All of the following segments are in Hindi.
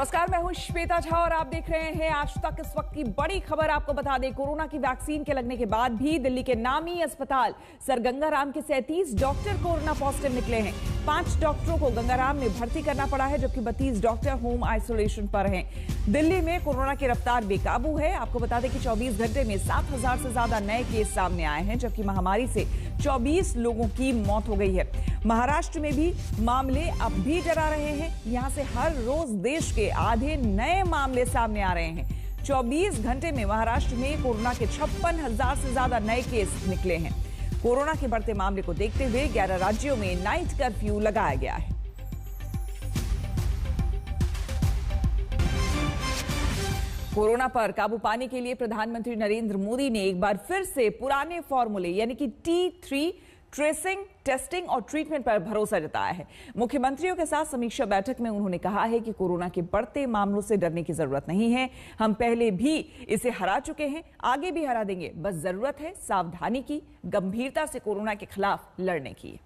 नमस्कार, मैं हूं श्वेता झा और आप देख रहे हैं आज तक। इस वक्त की बड़ी खबर आपको बता दें, कोरोना की वैक्सीन के लगने के बाद भी दिल्ली के नामी अस्पताल सर गंगाराम के 37 डॉक्टर कोरोना पॉजिटिव निकले हैं। 5 डॉक्टरों को गंगाराम में भर्ती करना पड़ा है, जबकि 32 डॉक्टर होम आइसोलेशन पर हैं। दिल्ली में कोरोना की रफ्तार बेकाबू है। आपको बता दें कि 24 घंटे में 7,000 से ज्यादा नए केस सामने आए हैं, जबकि महामारी से 24 लोगों की मौत हो गई है। महाराष्ट्र में भी मामले अब भी डरा रहे हैं। यहां से हर रोज देश के आधे नए मामले सामने आ रहे हैं। 24 घंटे में महाराष्ट्र में कोरोना के 56,000 से ज्यादा नए केस निकले हैं। कोरोना के बढ़ते मामले को देखते हुए 11 राज्यों में नाइट कर्फ्यू लगाया गया है। कोरोना पर काबू पाने के लिए प्रधानमंत्री नरेंद्र मोदी ने एक बार फिर से पुराने फॉर्मूले यानी कि T3 ट्रेसिंग, टेस्टिंग और ट्रीटमेंट पर भरोसा जताया है। मुख्यमंत्रियों के साथ समीक्षा बैठक में उन्होंने कहा है कि कोरोना के बढ़ते मामलों से डरने की जरूरत नहीं है। हम पहले भी इसे हरा चुके हैं, आगे भी हरा देंगे। बस जरूरत है सावधानी की, गंभीरता से कोरोना के खिलाफ लड़ने की।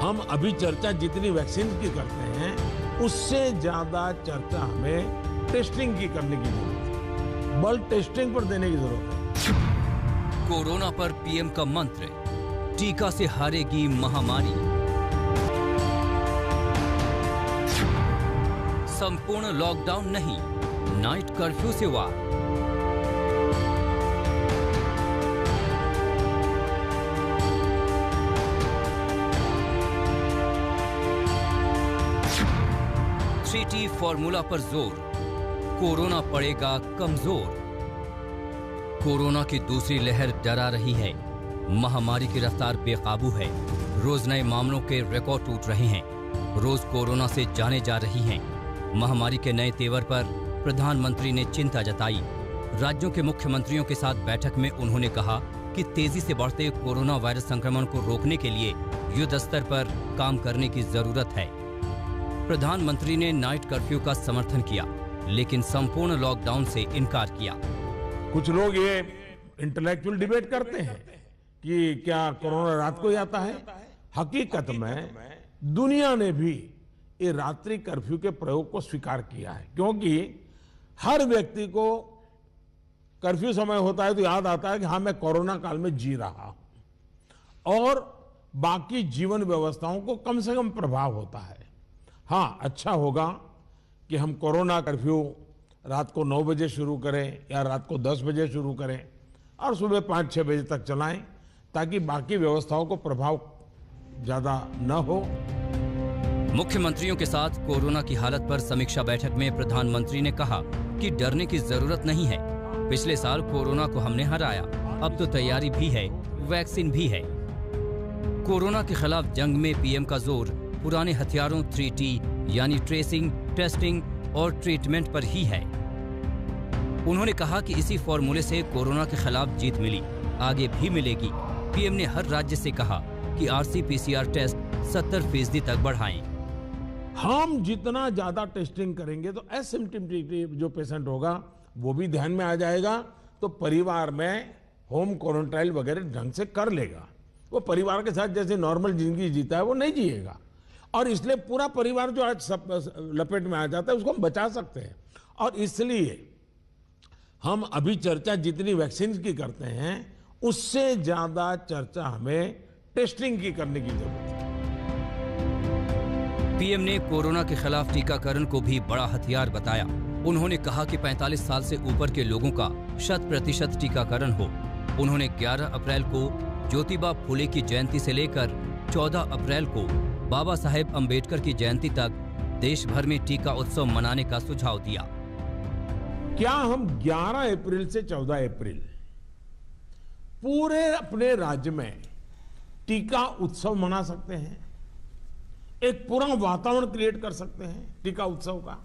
हम अभी चर्चा जितनी वैक्सीन की करते हैं, उससे ज्यादा चर्चा हमें टेस्टिंग की करने की जरूरत है। बल्क टेस्टिंग पर देने की जरूरत है। कोरोना पर पीएम का मंत्र, टीका से हारेगी महामारी। संपूर्ण लॉकडाउन नहीं, नाइट कर्फ्यू से वार। T फॉर्मूला पर जोर, कोरोना पड़ेगा कमजोर। कोरोना की दूसरी लहर डरा रही है। महामारी की रफ्तार बेकाबू है। रोज नए मामलों के रिकॉर्ड टूट रहे हैं। रोज कोरोना से जाने जा रही हैं। महामारी के नए तेवर पर प्रधानमंत्री ने चिंता जताई। राज्यों के मुख्यमंत्रियों के साथ बैठक में उन्होंने कहा कि तेजी से बढ़ते कोरोना वायरस संक्रमण को रोकने के लिए युद्ध स्तर पर काम करने की जरूरत है। प्रधानमंत्री ने नाइट कर्फ्यू का समर्थन किया, लेकिन संपूर्ण लॉकडाउन से इनकार किया। कुछ लोग ये इंटेलेक्चुअल डिबेट करते हैं कि क्या कोरोना रात को ही आता है। हकीकत में दुनिया ने भी ये रात्रि कर्फ्यू के प्रयोग को स्वीकार किया है, क्योंकि हर व्यक्ति को कर्फ्यू समय होता है तो याद आता है कि हाँ, मैं कोरोना काल में जी रहा हूं और बाकी जीवन व्यवस्थाओं को कम से कम प्रभाव होता है। हाँ, अच्छा होगा कि हम कोरोना कर्फ्यू रात को 9 बजे शुरू करें या रात को 10 बजे शुरू करें और सुबह 5-6 बजे तक चलाएं, ताकि बाकी व्यवस्थाओं को प्रभाव ज्यादा न हो। मुख्यमंत्रियों के साथ कोरोना की हालत पर समीक्षा बैठक में प्रधानमंत्री ने कहा कि डरने की जरूरत नहीं है। पिछले साल कोरोना को हमने हराया, अब तो तैयारी भी है, वैक्सीन भी है। कोरोना के खिलाफ जंग में पीएम का जोर पुराने हथियारों 3T यानी ट्रेसिंग, टेस्टिंग और ट्रीटमेंट पर ही है। उन्होंने कहा कि इसी फॉर्मूले से कोरोना के खिलाफ जीत मिली, आगे भी मिलेगी। पीएम ने हर राज्य से कहा कि RT-PCR टेस्ट 70% तक बढ़ाएं। हम जितना ज्यादा टेस्टिंग करेंगे तो एसिम्प्टोमेटिक जो पेशेंट होगा वो भी ध्यान में आ जाएगा, तो परिवार में होम क्वारंटाइन वगैरह ढंग से कर लेगा। वो परिवार के साथ जैसे नॉर्मल जिंदगी जीता है वो नहीं जिएगा, और इसलिए पूरा परिवार जो आज सब लपेट में आ जाता है उसको हम बचा सकते हैं। और इसलिए हम अभी चर्चा जितनी वैक्सीन की करते हैं, उससे ज्यादा चर्चा हमें टेस्टिंग की करने की जरूरत है। पीएम ने कोरोना के खिलाफ टीकाकरण को भी बड़ा हथियार बताया। उन्होंने कहा कि 45 साल से ऊपर के लोगों का 100% टीकाकरण हो। उन्होंने 11 अप्रैल को ज्योतिबा फुले की जयंती से लेकर 14 अप्रैल को बाबा साहेब अंबेडकर की जयंती तक देश भर में टीका उत्सव मनाने का सुझाव दिया। क्या हम 11 अप्रैल से 14 अप्रैल पूरे अपने राज्य में टीका उत्सव मना सकते हैं? एक पूरा वातावरण क्रिएट कर सकते हैं टीका उत्सव का।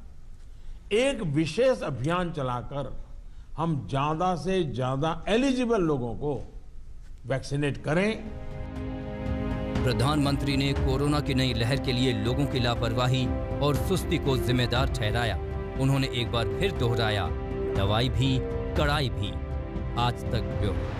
एक विशेष अभियान चलाकर हम ज्यादा से ज्यादा एलिजिबल लोगों को वैक्सीनेट करें। प्रधानमंत्री ने कोरोना की नई लहर के लिए लोगों की लापरवाही और सुस्ती को जिम्मेदार ठहराया। उन्होंने एक बार फिर दोहराया, दवाई भी, कड़ाई भी। आज तक ब्यूरो।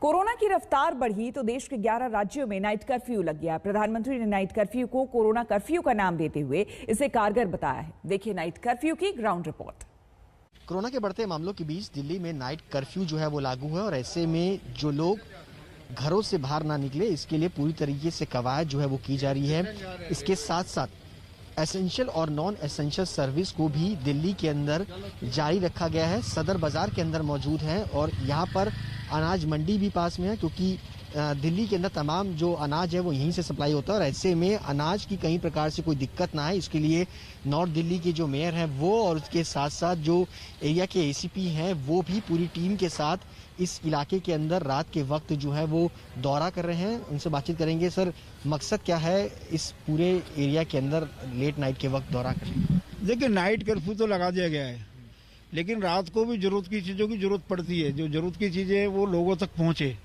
कोरोना की रफ्तार बढ़ी तो देश के 11 राज्यों में नाइट कर्फ्यू लग गया। प्रधानमंत्री ने नाइट कर्फ्यू को कोरोना कर्फ्यू का नाम देते हुए इसे कारगर बताया है। देखिए नाइट कर्फ्यू की ग्राउंड रिपोर्ट। कोरोना के बढ़ते मामलों के बीच दिल्ली में नाइट कर्फ्यू जो है वो लागू है और ऐसे में जो लोग घरों से बाहर ना निकले इसके लिए पूरी तरीके से कवायद जो है वो की जा रही है। इसके साथ साथ एसेंशियल और नॉन एसेंशियल सर्विस को भी दिल्ली के अंदर जारी रखा गया है। सदर बाजार के अंदर मौजूद हैं और यहाँ पर अनाज मंडी भी पास में है क्योंकि दिल्ली के अंदर तमाम जो अनाज है वो यहीं से सप्लाई होता है और ऐसे में अनाज की कहीं प्रकार से कोई दिक्कत ना है इसके लिए नॉर्थ दिल्ली के जो मेयर हैं वो और उसके साथ साथ जो एरिया के एसीपी हैं वो भी पूरी टीम के साथ इस इलाके के अंदर रात के वक्त जो है वो दौरा कर रहे हैं। उनसे बातचीत करेंगे। सर, मकसद क्या है इस पूरे एरिया के अंदर लेट नाइट के वक्त दौरा करने? देखिए, नाइट कर्फ्यू तो लगा दिया गया है, लेकिन रात को भी जरूरत की चीज़ों की जरूरत पड़ती है। जो जरूरत की चीज़ें वो लोगों तक पहुँचे,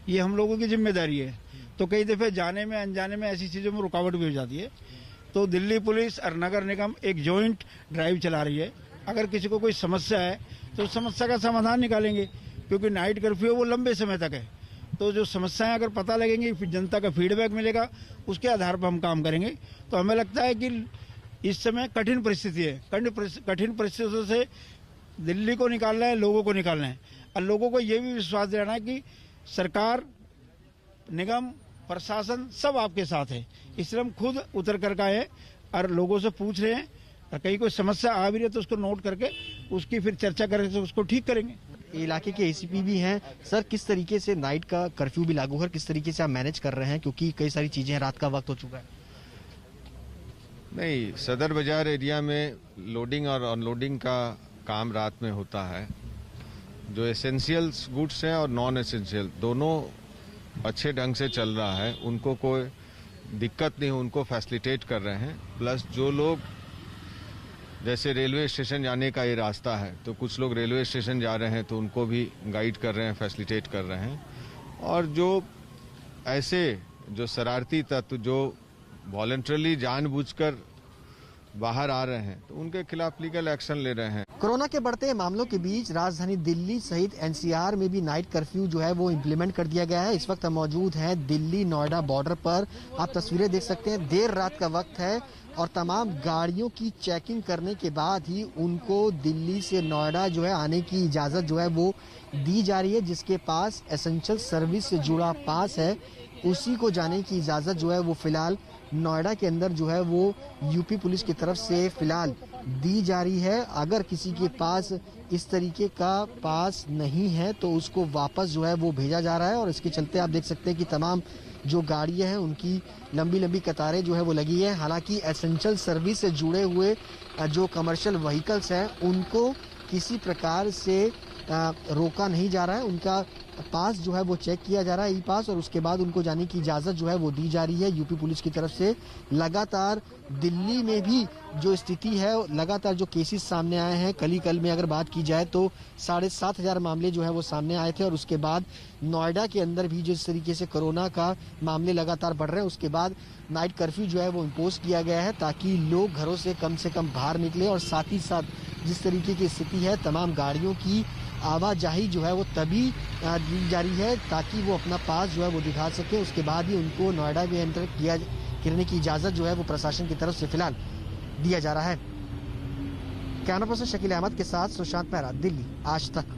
ये हम लोगों की जिम्मेदारी है। तो कई दफ़े जाने में अनजाने में ऐसी चीज़ों में रुकावट भी हो जाती है। तो दिल्ली पुलिस और नगर निगम एक जॉइंट ड्राइव चला रही है। अगर किसी को कोई समस्या है तो समस्या का समाधान निकालेंगे, क्योंकि नाइट कर्फ्यू वो लंबे समय तक है। तो जो समस्याएं अगर पता लगेंगी, फिर जनता का फीडबैक मिलेगा, उसके आधार पर हम काम करेंगे। तो हमें लगता है कि इस समय कठिन परिस्थिति है। कठिन परिस्थितियों से दिल्ली को निकालना है, लोगों को निकालना है और लोगों को ये भी विश्वास दिलाना है कि सरकार, निगम, प्रशासन सब आपके साथ है। इसलिए हम खुद उतर कर आए और लोगों से पूछ रहे हैं और कहीं कोई समस्या आ भी रही है तो उसको नोट करके उसकी फिर चर्चा करके उसको ठीक करेंगे। इलाके के एसीपी भी हैं। सर, किस तरीके से नाइट का कर्फ्यू भी लागू है, किस तरीके से आप मैनेज कर रहे हैं, क्योंकि कई सारी चीजें रात का वक्त हो चुका है? नहीं, सदर बाजार एरिया में लोडिंग और अनलोडिंग का काम रात में होता है। जो एसेंशियल गुड्स हैं और नॉन एसेंशियल दोनों अच्छे ढंग से चल रहा है, उनको कोई दिक्कत नहीं, उनको फैसिलिटेट कर रहे हैं। प्लस जो लोग, जैसे रेलवे स्टेशन जाने का ये रास्ता है तो कुछ लोग रेलवे स्टेशन जा रहे हैं तो उनको भी गाइड कर रहे हैं, फैसिलिटेट कर रहे हैं। और जो ऐसे जो शरारती तत्व जो वॉलंटरली जानबूझकर बाहर आ रहे हैं तो उनके खिलाफ लीगल एक्शन ले रहे हैं। कोरोना के बढ़ते मामलों के बीच राजधानी दिल्ली सहित एनसीआर में भी नाइट कर्फ्यू जो है वो इम्प्लीमेंट कर दिया गया है। इस वक्त हम मौजूद हैं दिल्ली नोएडा बॉर्डर पर। आप तस्वीरें देख सकते हैं, देर रात का वक्त है और तमाम गाड़ियों की चेकिंग करने के बाद ही उनको दिल्ली से नोएडा जो है आने की इजाज़त जो है वो दी जा रही है। जिसके पास एसेंशियल सर्विस से जुड़ा पास है उसी को जाने की इजाज़त जो है वो फिलहाल नोएडा के अंदर जो है वो यूपी पुलिस की तरफ से फिलहाल दी जा रही है। अगर किसी के पास इस तरीके का पास नहीं है तो उसको वापस जो है वो भेजा जा रहा है और इसके चलते आप देख सकते हैं कि तमाम जो गाड़ियां हैं उनकी लंबी लंबी कतारें जो है वो लगी है। हालांकि एसेंशियल सर्विस से जुड़े हुए जो कमर्शियल व्हीकल्स हैं उनको किसी प्रकार से रोका नहीं जा रहा है। उनका पास जो है वो चेक किया जा रहा है, ई पास, और उसके बाद उनको जाने की इजाज़त जो है वो दी जा रही है यूपी पुलिस की तरफ से। लगातार दिल्ली में भी जो स्थिति है, लगातार जो केसेस सामने आए हैं, कल में अगर बात की जाए तो 7,500 मामले जो है वो सामने आए थे और उसके बाद नोएडा के अंदर भी जिस तरीके से कोरोना का मामले लगातार बढ़ रहे हैं उसके बाद नाइट कर्फ्यू जो है वो इम्पोज किया गया है ताकि लोग घरों से कम बाहर निकले। और साथ ही साथ जिस तरीके की स्थिति है, तमाम गाड़ियों की आवाजाही जो है वो तभी दी जा रही है ताकि वो अपना पास जो है वो दिखा सके, उसके बाद ही उनको नोएडा में एंटर करने की इजाज़त जो है वो प्रशासन की तरफ से फिलहाल दिया जा रहा है। कैमरा पर्सन शकील अहमद के साथ सुशांत मेहरा, दिल्ली आज तक।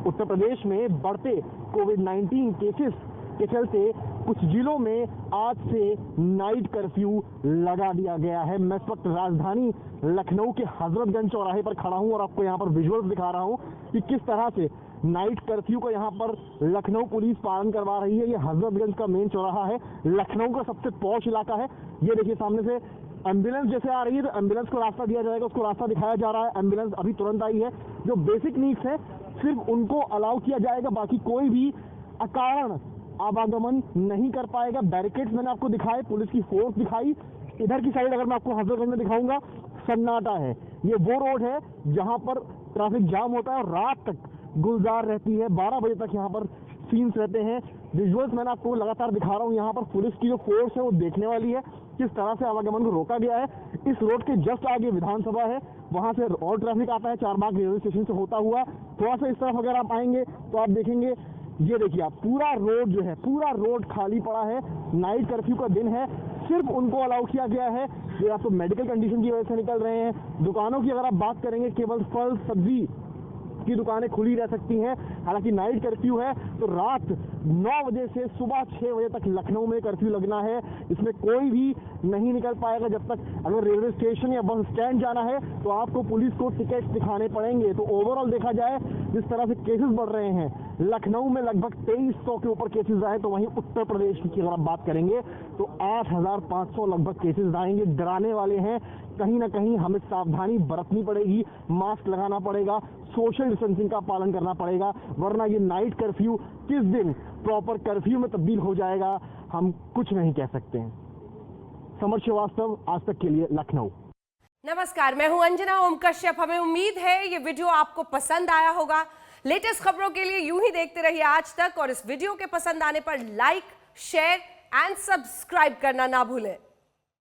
उत्तर प्रदेश में बढ़ते कोविड-19 केसेस के चलते कुछ जिलों में आज से नाइट कर्फ्यू लगा दिया गया है। मैं इस वक्त राजधानी लखनऊ के हजरतगंज चौराहे पर खड़ा हूं और आपको यहां पर विजुअल्स दिखा रहा हूं कि किस तरह से नाइट कर्फ्यू को यहां पर लखनऊ पुलिस पालन करवा रही है। ये हजरतगंज का मेन चौराहा है, लखनऊ का सबसे पॉश इलाका है। ये देखिए सामने से एम्बुलेंस जैसे आ रही है तो एम्बुलेंस को रास्ता दिया जाएगा, उसको रास्ता दिखाया जा रहा है। एम्बुलेंस अभी तुरंत आई है। जो बेसिक नीड्स है सिर्फ उनको अलाउ किया जाएगा, बाकी कोई भी अकारण आवागमन नहीं कर पाएगा। बैरिकेड्स मैंने आपको दिखाए, पुलिस की फोर्स दिखाई। इधर की साइड अगर मैं आपको हजरतगंज में दिखाऊंगा, सन्नाटा है। ये वो रोड है जहां पर ट्रैफिक जाम होता है और रात तक गुलजार रहती है। 12 बजे तक यहाँ पर सीन्स रहते हैं। विजुअल्स मैंने आपको लगातार दिखा रहा हूँ। यहाँ पर पुलिस की जो फोर्स है वो देखने वाली है किस तरह से आवागमन को रोका गया है। इस रोड के जस्ट आगे विधानसभा है वहां से और ट्रैफिक आता है चारबाग रेलवे स्टेशन से होता हुआ। थोड़ा सा इस तरफ अगर आप आएंगे तो आप देखेंगे, ये देखिए आप, पूरा रोड जो है, पूरा रोड खाली पड़ा है। नाइट कर्फ्यू का दिन है, सिर्फ उनको अलाउ किया गया है जो आप तो मेडिकल कंडीशन की वजह से निकल रहे हैं। दुकानों की अगर आप बात करेंगे, केवल फल सब्जी की दुकानें खुली रह सकती हैं। हालांकि नाइट कर्फ्यू है तो रात 9 बजे से सुबह 6 बजे तक लखनऊ में कर्फ्यू लगना है। इसमें कोई भी नहीं निकल पाएगा जब तक, अगर रेलवे स्टेशन या बस स्टैंड जाना है तो आपको पुलिस को टिकट दिखाने पड़ेंगे। तो ओवरऑल देखा जाए जिस तरह से केसेस बढ़ रहे हैं, लखनऊ में लगभग 2300 के ऊपर केसेस आए, तो वहीं उत्तर प्रदेश की अगर आप बात करेंगे तो 8500 लगभग केसेस आएंगे। डराने वाले हैं, कहीं ना कहीं हमें सावधानी बरतनी पड़ेगी, मास्क लगाना पड़ेगा, सोशल डिस्टेंसिंग का पालन करना पड़ेगा, वरना ये नाइट कर्फ्यू किस दिन प्रॉपर कर्फ्यू में तब्दील हो जाएगा हम कुछ नहीं कह सकते हैं। समर श्रीवास्तव, आज तक के लिए, लखनऊ। नमस्कार, मैं हूं अंजना ओम कश्यप। हमें उम्मीद है ये वीडियो आपको पसंद आया होगा। लेटेस्ट खबरों के लिए यूं ही देखते रहिए आज तक, और इस वीडियो के पसंद आने पर लाइक, शेयर एंड सब्सक्राइब करना ना भूलें।